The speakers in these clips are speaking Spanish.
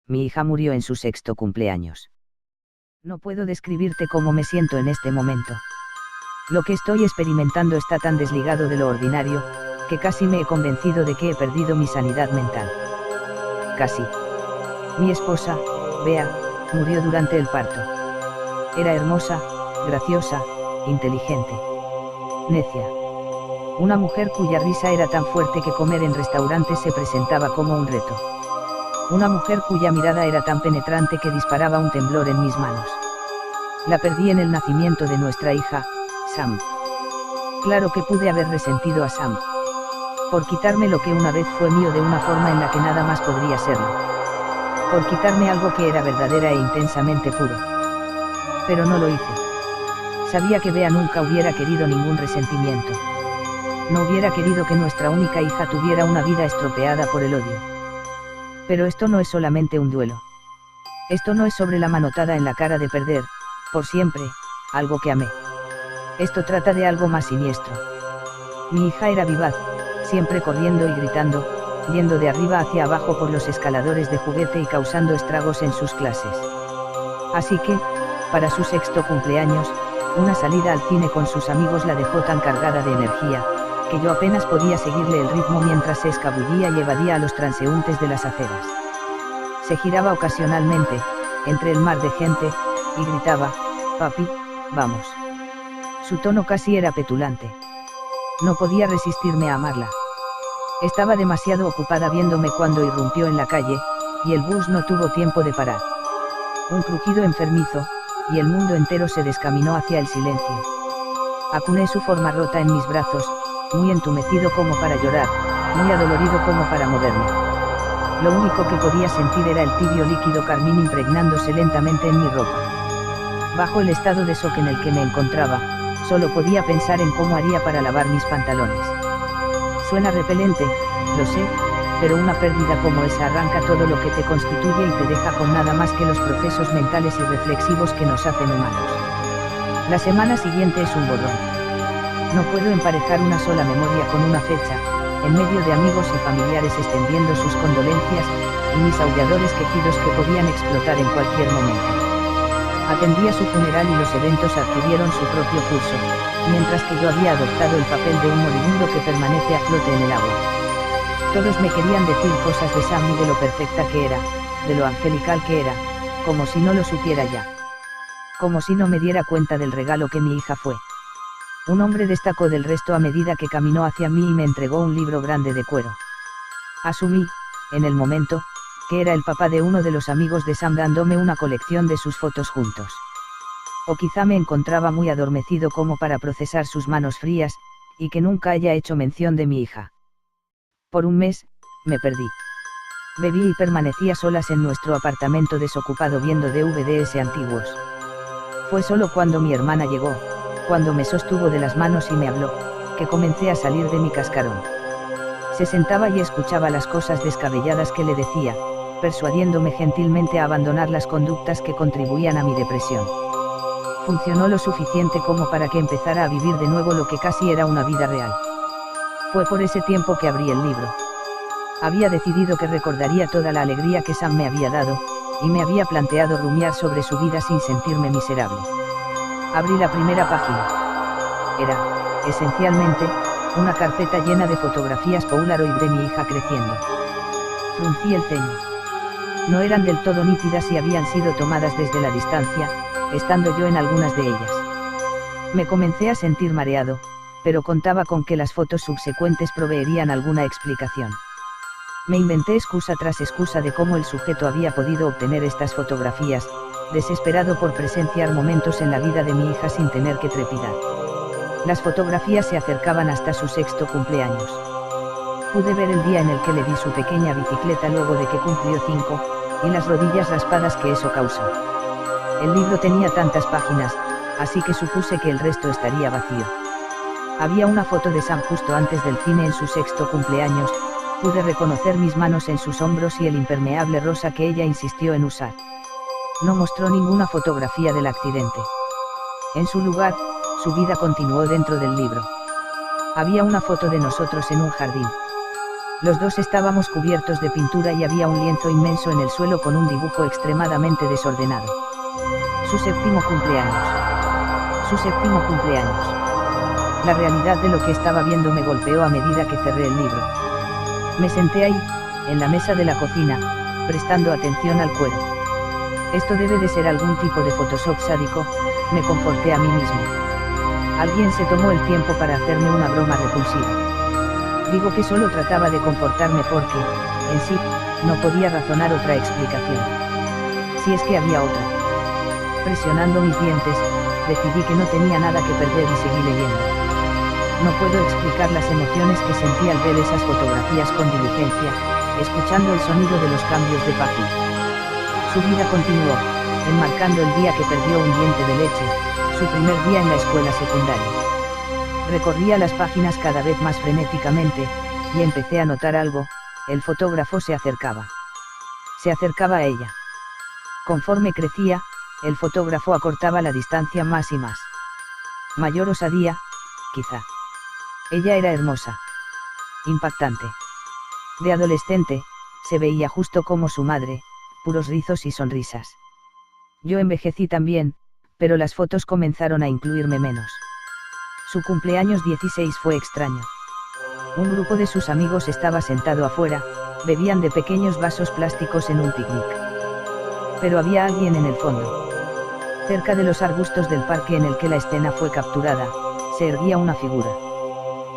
mi hija murió en su 6º cumpleaños. No puedo describirte cómo me siento en este momento. Lo que estoy experimentando está tan desligado de lo ordinario, que casi me he convencido de que he perdido mi sanidad mental. Casi. Mi esposa, Bea, murió durante el parto. Era hermosa, graciosa, inteligente. Necia. Una mujer cuya risa era tan fuerte que comer en restaurantes se presentaba como un reto. Una mujer cuya mirada era tan penetrante que disparaba un temblor en mis manos. La perdí en el nacimiento de nuestra hija, Sam. Claro que pude haber resentido a Sam. Por quitarme lo que una vez fue mío de una forma en la que nada más podría serlo. Por quitarme algo que era verdadera e intensamente puro. Pero no lo hice. Sabía que Bea nunca hubiera querido ningún resentimiento. No hubiera querido que nuestra única hija tuviera una vida estropeada por el odio. Pero esto no es solamente un duelo. Esto no es sobre la manotada en la cara de perder, por siempre, algo que amé. Esto trata de algo más siniestro. Mi hija era vivaz, siempre corriendo y gritando, yendo de arriba hacia abajo por los escaladores de juguete y causando estragos en sus clases. Así que, para su 6º cumpleaños, una salida al cine con sus amigos la dejó tan cargada de energía, que yo apenas podía seguirle el ritmo mientras se escabullía y evadía a los transeúntes de las aceras. Se giraba ocasionalmente, entre el mar de gente, y gritaba, «Papi, vamos». Su tono casi era petulante. No podía resistirme a amarla. Estaba demasiado ocupada viéndome cuando irrumpió en la calle, y el bus no tuvo tiempo de parar. Un crujido enfermizo, y el mundo entero se descaminó hacia el silencio. Acuné su forma rota en mis brazos, muy entumecido como para llorar, muy adolorido como para moverme. Lo único que podía sentir era el tibio líquido carmín impregnándose lentamente en mi ropa. Bajo el estado de shock en el que me encontraba, solo podía pensar en cómo haría para lavar mis pantalones. Suena repelente, lo sé, pero una pérdida como esa arranca todo lo que te constituye y te deja con nada más que los procesos mentales y reflexivos que nos hacen humanos. La semana siguiente es un borrón. No puedo emparejar una sola memoria con una fecha, en medio de amigos y familiares extendiendo sus condolencias, y mis aulladores quejidos que podían explotar en cualquier momento. Atendía su funeral y los eventos adquirieron su propio curso, mientras que yo había adoptado el papel de un moribundo que permanece a flote en el agua. Todos me querían decir cosas de Sam y de lo perfecta que era, de lo angelical que era, como si no lo supiera ya. Como si no me diera cuenta del regalo que mi hija fue. Un hombre destacó del resto a medida que caminó hacia mí y me entregó un libro grande de cuero. Asumí, en el momento, que era el papá de uno de los amigos de Sam dándome una colección de sus fotos juntos. O quizá me encontraba muy adormecido como para procesar sus manos frías, y que nunca haya hecho mención de mi hija. Por un mes, me perdí. Bebí y permanecía solas en nuestro apartamento desocupado viendo DVDs antiguos. Fue solo cuando mi hermana llegó, cuando me sostuvo de las manos y me habló, que comencé a salir de mi cascarón. Se sentaba y escuchaba las cosas descabelladas que le decía, persuadiéndome gentilmente a abandonar las conductas que contribuían a mi depresión. Funcionó lo suficiente como para que empezara a vivir de nuevo lo que casi era una vida real. Fue por ese tiempo que abrí el libro. Había decidido que recordaría toda la alegría que Sam me había dado, y me había planteado rumiar sobre su vida sin sentirme miserable. Abrí la primera página. Era, esencialmente, una carpeta llena de fotografías Polaroid de mi hija creciendo. Fruncí el ceño. No eran del todo nítidas y habían sido tomadas desde la distancia, estando yo en algunas de ellas. Me comencé a sentir mareado, pero contaba con que las fotos subsecuentes proveerían alguna explicación. Me inventé excusa tras excusa de cómo el sujeto había podido obtener estas fotografías, desesperado por presenciar momentos en la vida de mi hija sin tener que trepidar. Las fotografías se acercaban hasta su 6º cumpleaños. Pude ver el día en el que le di su pequeña bicicleta luego de que cumplió 5, y las rodillas raspadas que eso causó. El libro tenía tantas páginas, así que supuse que el resto estaría vacío. Había una foto de Sam justo antes del cine en su 6º cumpleaños. Pude reconocer mis manos en sus hombros y el impermeable rosa que ella insistió en usar. No mostró ninguna fotografía del accidente. En su lugar, su vida continuó dentro del libro. Había una foto de nosotros en un jardín. Los dos estábamos cubiertos de pintura y había un lienzo inmenso en el suelo con un dibujo extremadamente desordenado. Su séptimo cumpleaños. Su séptimo cumpleaños. La realidad de lo que estaba viendo me golpeó a medida que cerré el libro. Me senté ahí, en la mesa de la cocina, prestando atención al cuero. Esto debe de ser algún tipo de Photoshop sádico, me conforté a mí mismo. Alguien se tomó el tiempo para hacerme una broma repulsiva. Digo que solo trataba de confortarme porque, en sí, no podía razonar otra explicación. Si es que había otra. Presionando mis dientes, decidí que no tenía nada que perder y seguí leyendo. No puedo explicar las emociones que sentí al ver esas fotografías con diligencia, escuchando el sonido de los cambios de página. Su vida continuó, enmarcando el día que perdió un diente de leche, su primer día en la escuela secundaria. Recorría las páginas cada vez más frenéticamente, y empecé a notar algo, el fotógrafo se acercaba. Se acercaba a ella. Conforme crecía, el fotógrafo acortaba la distancia más y más. Mayor osadía, quizá. Ella era hermosa. Impactante. De adolescente, se veía justo como su madre, puros rizos y sonrisas. Yo envejecí también, pero las fotos comenzaron a incluirme menos. Su cumpleaños 16 fue extraño. Un grupo de sus amigos estaba sentado afuera, bebían de pequeños vasos plásticos en un picnic. Pero había alguien en el fondo. Cerca de los arbustos del parque en el que la escena fue capturada, se erguía una figura.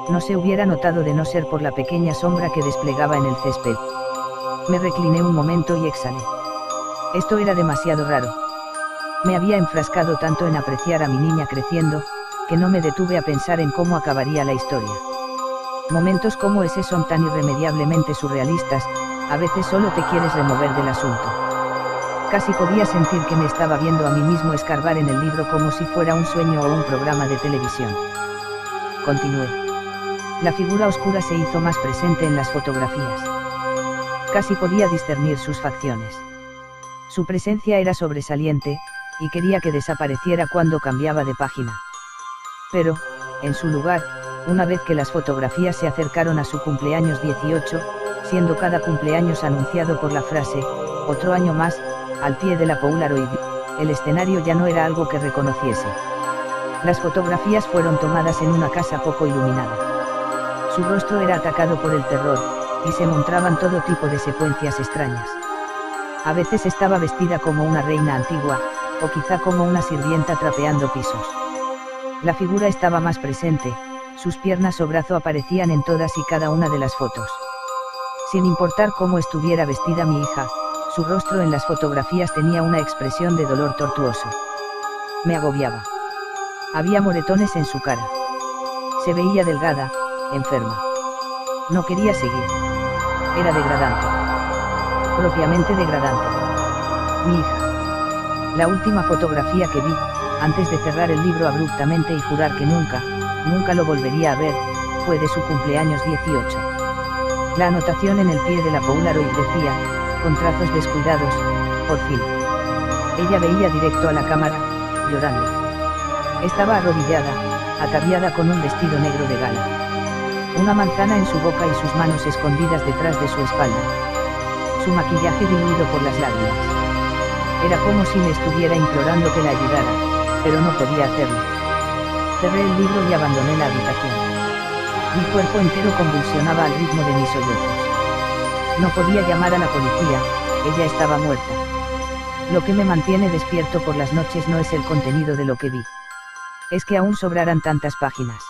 No se hubiera notado de no ser por la pequeña sombra que desplegaba en el césped. Me recliné un momento y exhalé. Esto era demasiado raro. Me había enfrascado tanto en apreciar a mi niña creciendo, que no me detuve a pensar en cómo acabaría la historia. Momentos como ese son tan irremediablemente surrealistas, a veces solo te quieres remover del asunto. Casi podía sentir que me estaba viendo a mí mismo escarbar en el libro como si fuera un sueño o un programa de televisión. Continué. La figura oscura se hizo más presente en las fotografías. Casi podía discernir sus facciones. Su presencia era sobresaliente, y quería que desapareciera cuando cambiaba de página. Pero, en su lugar, una vez que las fotografías se acercaron a su cumpleaños 18, siendo cada cumpleaños anunciado por la frase, otro año más, al pie de la Polaroid, el escenario ya no era algo que reconociese. Las fotografías fueron tomadas en una casa poco iluminada. Su rostro era atacado por el terror, y se mostraban todo tipo de secuencias extrañas. A veces estaba vestida como una reina antigua, o quizá como una sirvienta trapeando pisos. La figura estaba más presente, sus piernas o brazo aparecían en todas y cada una de las fotos. Sin importar cómo estuviera vestida mi hija, su rostro en las fotografías tenía una expresión de dolor tortuoso. Me agobiaba. Había moretones en su cara. Se veía delgada, enferma. No quería seguir. Era degradante. Propiamente degradante. Mi hija. La última fotografía que vi, antes de cerrar el libro abruptamente y jurar que nunca lo volvería a ver, fue de su cumpleaños 18. La anotación en el pie de la Polaroid decía, con trazos descuidados, por fin. Ella veía directo a la cámara, llorando. Estaba arrodillada, ataviada con un vestido negro de gala. Una manzana en su boca y sus manos escondidas detrás de su espalda. Su maquillaje diluido por las lágrimas. Era como si me estuviera implorando que la ayudara, pero no podía hacerlo. Cerré el libro y abandoné la habitación. Mi cuerpo entero convulsionaba al ritmo de mis sollozos. No podía llamar a la policía, ella estaba muerta. Lo que me mantiene despierto por las noches no es el contenido de lo que vi. Es que aún sobraran tantas páginas.